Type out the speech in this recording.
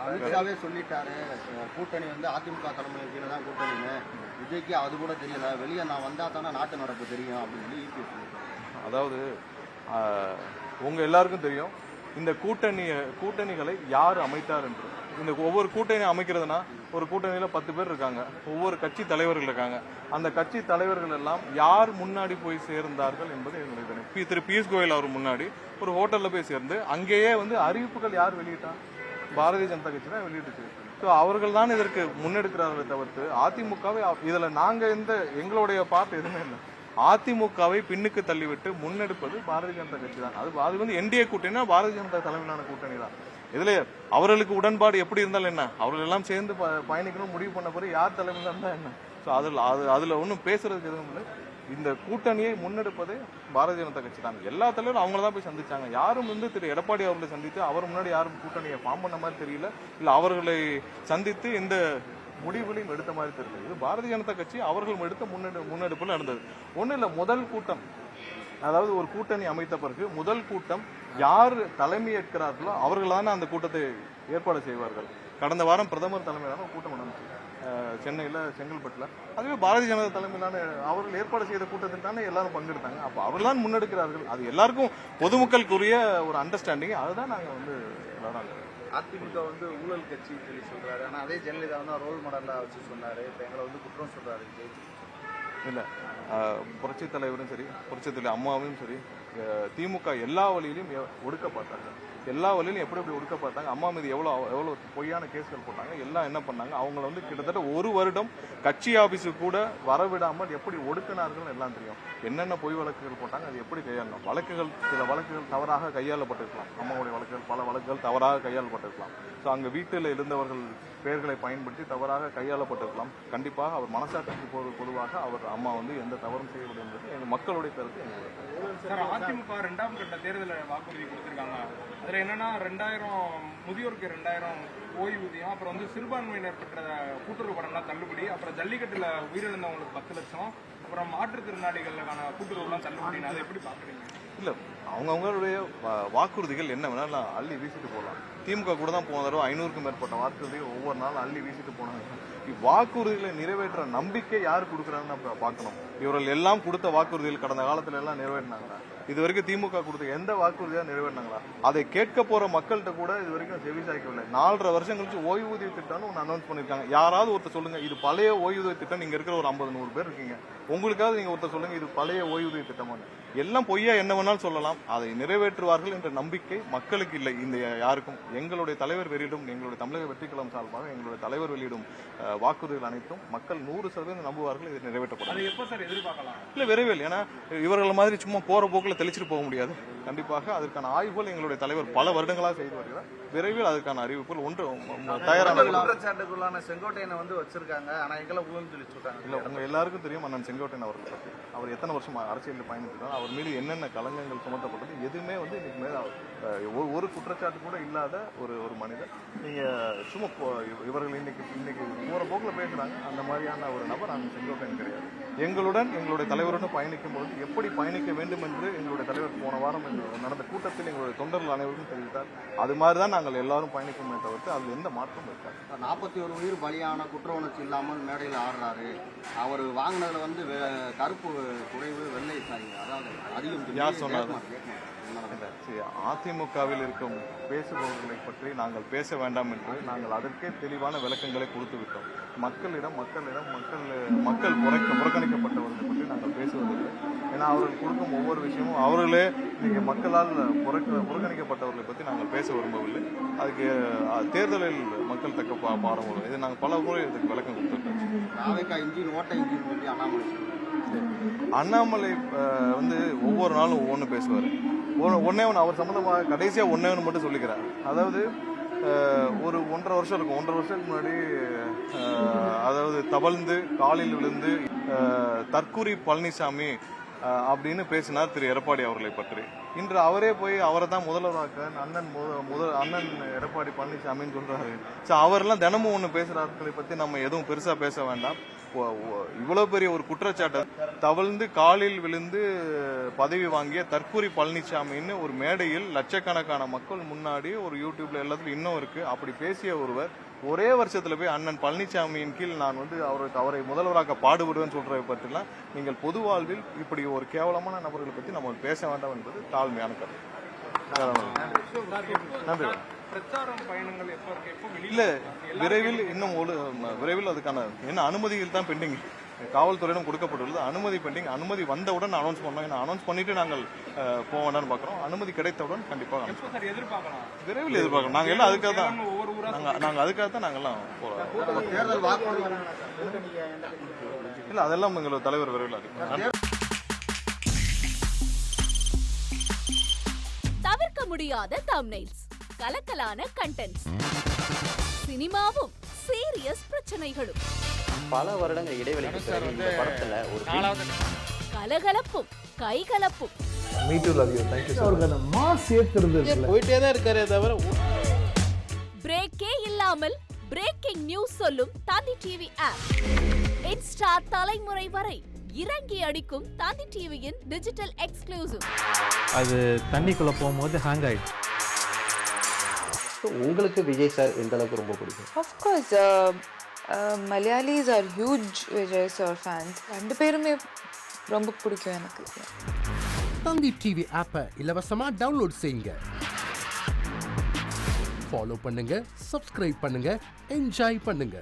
அமித்ஷாவே சொல்லிட்டாரு, கூட்டணி வந்து அதிமுக தலைமையின் கீழே தான் கூட்டணின்னு. விஜய்க்கு அது கூட தெரியல, வெளியே நான் வந்தா தானே நாட்டு நடப்பு தெரியும் அப்படின்னு சொல்லி இபிஎஸ் சொல்லிட்டாரு. அதாவது உங்க எல்லாருக்கும் தெரியும் இந்த கூட்டணிகளை யார் அமைத்தார் என்று. இந்த ஒவ்வொரு கூட்டணி அமைக்கிறதுனா ஒரு கூட்டணியில 10 பேர் இருக்காங்க, ஒவ்வொரு கட்சி தலைவர்கள் இருக்காங்க. அந்த கட்சி தலைவர்கள் எல்லாம் யார் முன்னாடி போய் சேர்ந்தார்கள் என்பது எங்களுக்கு தெரியும். திரு பியூஷ் கோயல் அவர் முன்னாடி ஒரு ஹோட்டல்ல போய் சேர்ந்து அங்கேயே வந்து அறிவிப்புகள் யார் வெளியிட்டா? பாரதிய ஜனதா கட்சி தான் வெளியிட்டுச்சு. ஸோ அவர்கள் தான் இதற்கு முன்னெடுக்கிறார்களே தவிர்த்து அதிமுகவை இதுல நாங்க எங்களுடைய பார்ட் எதுவுமே இல்லை. அதிமுகவை பின்னுக்கு தள்ளிவிட்டு முன்னெடுப்பது பாரதிய ஜனதா கட்சி தான். அது வந்து என்டிஏ கூட்டணினா பாரதிய ஜனதா தலைமையிலான கூட்டணி தான். இதுல அவர்களுக்கு உடன்பாடு எப்படி இருந்தாலும் என்ன, அவர்கள் எல்லாம் சேர்ந்து பயணிக்கணும் முடிவு பண்ண பிறகு யார் தலைமையில இருந்தா என்ன. ஸோ அதுல ஒன்றும் பேசுறதுக்கு எதுவும் இல்லை. இந்த கூட்டணியை முன்னெடுப்பதே பாரதிய ஜனதா கட்சி தான். எல்லா தலைவரும் அவங்கள தான் போய் சந்திச்சாங்க. யாரும் வந்து திரு எடப்பாடி அவர்களை சந்தித்து அவர் முன்னாடி யாரும் கூட்டணியை ஃபார்ம் பண்ண மாதிரி தெரியல, இல்ல அவர்களை சந்தித்து இந்த முடிவுகளையும் எடுத்த மாதிரி தெரியல. இது பாரதிய ஜனதா கட்சி அவர்கள் எடுத்த முன்னெடுப்புல நடந்தது. ஒண்ணு இல்ல, முதல் கூட்டம், அதாவது ஒரு கூட்டணி அமைத்த பிறகு முதல் கூட்டம் யார் தலைமை ஏற்கிறார்களோ அவர்கள் தானே அந்த கூட்டத்தை ஏற்பாடு செய்வார்கள். கடந்த வாரம் பிரதமர் தலைமையிலான கூட்டம் நடந்துச்சு சென்னையில, செங்கல்பட்டுல. அதுவே பாரதிய ஜனதா தலைமையிலான அவர்கள் ஏற்பாடு செய்த கூட்டத்தில் தானே எல்லாரும் பங்கெடுத்தாங்க. அப்ப அவர்கள் தான் முன்னெடுக்கிறார்கள். அது எல்லாருக்கும் பொதுமக்களுக்குரிய ஒரு அண்டர்ஸ்டாண்டிங். அதுதான் நாங்க வந்து எல்லாரும். அதிமுக வந்து ஊழல் கட்சி சொல்லி சொல்றாரு, ஆனா அதே ஜெயலலிதா வந்து ரோல் மாடலா வச்சு சொன்னாரு. இப்ப எங்களை வந்து குற்றம் சொல்றாரு. இல்ல, புரட்சி தலைவரும் சரி, புரட்சி தலைவர் அம்மாவும் சரி, திமுக எல்லா வழியிலும் ஒடுக்க பார்த்தாங்க. எல்லா வழியிலும் எப்படி ஒடுக்க பார்த்தாங்க. அம்மா மீது எவ்வளவு பொய்யான கேஸ்கள் போட்டாங்க. எல்லாம் என்ன பண்ணாங்க, அவங்களை வந்து கிட்டத்தட்ட 1 வருடம் கட்சி ஆபீஸுக்கு கூட வரவிடாமல் எப்படி ஒடுக்கினார்கள் எல்லாம் தெரியும். என்னென்ன பொய் வழக்குகள் போட்டாங்க, அது எப்படி கையாளணும். சில வழக்குகள் தவறாக கையாளப்பட்டிருக்கலாம். அம்மாவுடைய வழக்குகள், பல வழக்குகள் தவறாக கையாளப்பட்டிருக்கலாம். ஸோ அங்க வீட்டில் இருந்தவர்கள் பெயர்களை பயன்படுத்தி தவறாக கையாளப்பட்டிருக்கலாம். கண்டிப்பாக அவர் மனசாட்சிக்கு பொதுவாக அவர் அம்மா வந்து எந்த தவறும் செய்யவில்லை என்பது எங்க மக்களுடைய கருத்து. அதிமுக 2ஆம் கட்ட தேர்தல வாக்குறுதி கொடுத்திருக்காங்க. அதுல என்னன்னா 2000 முதியோருக்கு 2000 ஓய்வூதியம், அப்புறம் வந்து சிறுபான்மையினர் பெற்ற கூட்டுறவு கடன்லாம் தள்ளுபடி, அப்புறம் ஜல்லிக்கட்டுல உயிரிழந்தவங்களுக்கு 10 லட்சம், அப்புறம் மாற்றுத்திறனாளிகளுக்கான கூட்டுறவுலாம் தள்ளுபடி. அதை எப்படி பாக்குறீங்க? இல்ல, அவங்களுடைய வாக்குறுதிகள் என்ன வேணாலும் அள்ளி வீசிட்டு போகலாம். திமுக கூட தான் போன தடவை 500க்கும் மேற்பட்ட வாக்குறுதிகள் ஒவ்வொரு நாளும் அள்ளி வீசிட்டு போனாங்க. வாக்குறுதிகளை நிறைவேற்ற நம்பிக்கை யார் கொடுக்குறாங்கன்னு பார்க்கணும். இவர்கள் எல்லாம் கொடுத்த வாக்குறுதிகள் கடந்த காலத்துல எல்லாம் நிறைவேற்றினாங்களா? இது வரைக்கும் திமுக கொடுத்த எந்த வாக்குறுதியா நிறைவேற்றினாங்களா? அதை கேட்க போற மக்கள்கிட்ட கூட இது வரைக்கும் செவி சாய்க்கவில்லை. 4.5 வருஷம் கழிச்சு ஓய்வூதிய திட்டம்னு ஒன்று அனௌன்ஸ் பண்ணிருக்காங்க. யாராவது ஒருத்தர் சொல்லுங்க, இது பழைய ஓய்வூதிய திட்டம். நீங்க இருக்கிற ஒரு 50-100 பேர் இருக்கீங்க, உங்களுக்காவது நீங்க ஒருத்தர் சொல்லுங்க இது பழைய ஓய்வூதிய திட்டமான. எல்லாம் பொய்யா என்ன வேணாலும் சொல்லலாம். அதை நிறைவேற்றுவார்கள் என்ற நம்பிக்கை மக்களுக்கு இல்லை. இந்த யாருக்கும் எங்களுடைய தலைவர் வெளியிடும், எங்களுடைய தமிழக வெற்றிக்கழகம் சார்பாக எங்களுடைய தலைவர் வெளியிடும் வாக்குறுதிகள் அனைத்தும் மக்கள் 100% நம்புவார்கள். இது நிறைவேற்றப்படும். இல்ல, விரைவில். ஏன்னா இவர்கள் மாதிரி சும்மா போற போக்குல தெளிச்சிட்டு போக முடியாது. கண்டிப்பாக அதற்கான ஆய்வுகள் எங்களுடைய தலைவர் பல வருடங்களாக செய்து வருகிறார். விரைவில் அதற்கான அறிவிப்புகள் ஒன்று தயாரான. குற்றச்சாட்டுக்குள்ளான செங்கோட்டையனை வந்து வச்சிருக்காங்க, ஆனா எங்களை ஊழல் சொல்லி சொல்றாங்க. இல்ல, உங்க எல்லாருக்கும் தெரியும் அண்ணன் செங்கோட்டையன் அவர்கள் பற்றி. அவர் எத்தனை வருஷம் அரசியலில் பயணிக்கிறார், அவர் மீது என்னென்ன களங்கங்கள் சுமத்தப்பட்டது எதுவுமே வந்து இன்னைக்கு மேல ஒரு குற்றச்சாட்டு கூட இல்லாத ஒரு மனிதர். நீங்க சும்மா இவர்கள் இன்னைக்கு போற போக்குல பேசுறாங்க. அந்த மாதிரியான ஒரு நபர் அந்த செங்கோட்டையன் கிடையாது. எங்களுடைய தலைவருடன் பயணிக்கும் போது எப்படி பயணிக்க வேண்டும் என்று எங்களுடைய தலைவர் போன வாரம் நடந்த கூட்டத்தில் எங்களுடைய தொண்டர்கள் அனைவருக்கும் தெரிவித்தார். அது மாதிரிதான் நாங்கள் எல்லாரும் பயணிக்குமே தவிர்த்து அதுல எந்த மாற்றமும் இருக்காது. 41 உயிர் பலியான குற்ற உணர்ச்சி இல்லாமல் மேடையில் ஆடுறாரு. அவர் வாங்கினதுல வந்து கருப்பு குறைவு, வெள்ளை சாரி, அதாவது அதிகம். யார் சொன்னார்? அதிமுகவில் இருக்கும் பேசுபவர்களை பற்றி நாங்கள் பேச வேண்டாம் என்று நாங்கள் அதற்கே தெளிவான விளக்கங்களை கொடுத்து விட்டோம். மக்கள் புறக்கணிக்கப்பட்டவர்களை பற்றி நாங்கள் பேசுவதில்லை. ஏன்னா அவர்கள் கொடுக்கும் ஒவ்வொரு விஷயமும் அவர்களே நீங்க மக்களால் புறக்கணிக்கப்பட்டவர்களை பற்றி நாங்கள் பேச விரும்பவில்லை. அதுக்கு தேர்தலில் மக்கள் தக்க பாடம் வரும். இது நாங்கள் பல முறை இதுக்கு விளக்கம் கொடுத்துருக்கோம். அண்ணாமலை வந்து ஒவ்வொரு நாளும் ஒவ்வொன்று பேசுவார். ஒன்னே ஒன்று அவர் சம்பந்தமாக கடைசியா ஒன்னே ஒன்று மட்டும் சொல்லிக்கிறார். அதாவது ஒரு 1.5 வருஷம் இருக்கும். 1.5 வருஷத்துக்கு முன்னாடி அதாவது தவழ்ந்து காலில் விழுந்து தற்கூரி பழனிசாமி அப்படின்னு பேசினார் திரு எடப்பாடி அவர்களை பற்றி. இன்று அவரே போய் அவரை தான் முதல்வராக்க அண்ணன் எடப்பாடி பழனிசாமின்னு சொல்றாரு. அவரெல்லாம் தினமும் ஒன்று பேசுறார்களை பத்தி நம்ம எதுவும் பெருசா பேச வேண்டாம். இவ்வளவு பெரிய ஒரு குற்றச்சாட்டை தவழ்ந்து காலில் விழுந்து பதவி வாங்கிய தற்கூரி பழனிசாமின்னு ஒரு மேடையில் லட்சக்கணக்கான மக்கள் முன்னாடி ஒரு யூடியூப்ல எல்லாத்துலயும் இன்னும் இருக்கு. அப்படி பேசிய ஒருவர் ஒரே வருஷத்துல போய் அண்ணன் பழனிசாமியின் கீழ் நான் வந்து அவரை முதல்வராக்க பாடுபடுவேன்னு சொல்றதை பற்றிலாம் நீங்கள் பொது வாழ்வில் இப்படி ஒரு கேவலமான நபர்களை பற்றி நம்ம பேச வேண்டாம் என்பது தாழ்மையான கருத்து. நன்றி. பிரச்சாரம் பயணங்கள் எப்போ இல்ல விரைவில் இன்னும் விரைவில் அதுக்கான என்ன அனுமதிகள் தான் பெண்டிங் காவல்துறையிடம் கொடுக்கப்பட்டுள்ளது. அனுமதி பெண்டிங். அனுமதி வந்தவுடன் அனௌன்ஸ் பண்ணோம். ஏன்னா அனௌன்ஸ் பண்ணிட்டு நாங்கள் போக வேண்டாம்னு பாக்குறோம். அனுமதி கிடைத்தவுடன் கண்டிப்பாக எதிர்பார்க்கலாம், விரைவில் எதிர்பார்க்கலாம். நாங்க எல்லாம் அதுக்காக தான் நாங்க அதுக்காக தான் நாங்கெல்லாம் தேர்தல் வாக்குறுதி இல்ல அதெல்லாம் எங்களோட தலைவர் விரைவில் அறிவிப்பார். தவிர்க்க முடியாத தம்ப்நெயில்ஸ், கலக்கலான கண்டென்ட்ஸ், சினிமாவும் சீரியஸ் பிரச்சனைகளும், பல வருடங்கள் இடைவெளிக்கு பிறகு இந்த படத்துல ஒரு கலகலப்பும் கைகலப்பும், போயிட்டே தான் இருக்காரே தவிர பிரேக்கே இல்லாமல் பிரேக்கிங் நியூஸ் சொல்லும் தந்தி டிவி ஆப். இன்ஸ்டா தலைமுறை வரை இறங்கி அடிக்கும் தந்தி டிவியின் டிஜிட்டல் எக்ஸ்க்ளூசிவ். அது தண்ணிக்குள்ள போகும்போது ஹேங் ஆயிடுச்சு. உங்களுக்கு விஜய் சார் எந்த அளவுக்கு ரொம்ப பிடிக்கும்? Of course, Malayalis are huge Vijay sir fans. ரெண்டு பேருமே ரொம்ப பிடிக்கும் எனக்கு. தந்தி டிவி ஆப்பை இலவசமா டவுன்லோட் செய்யுங்க. ஃபாலோ பண்ணுங்க, சப்ஸ்கிரைப் பண்ணுங்க, என்ஜாய் பண்ணுங்க.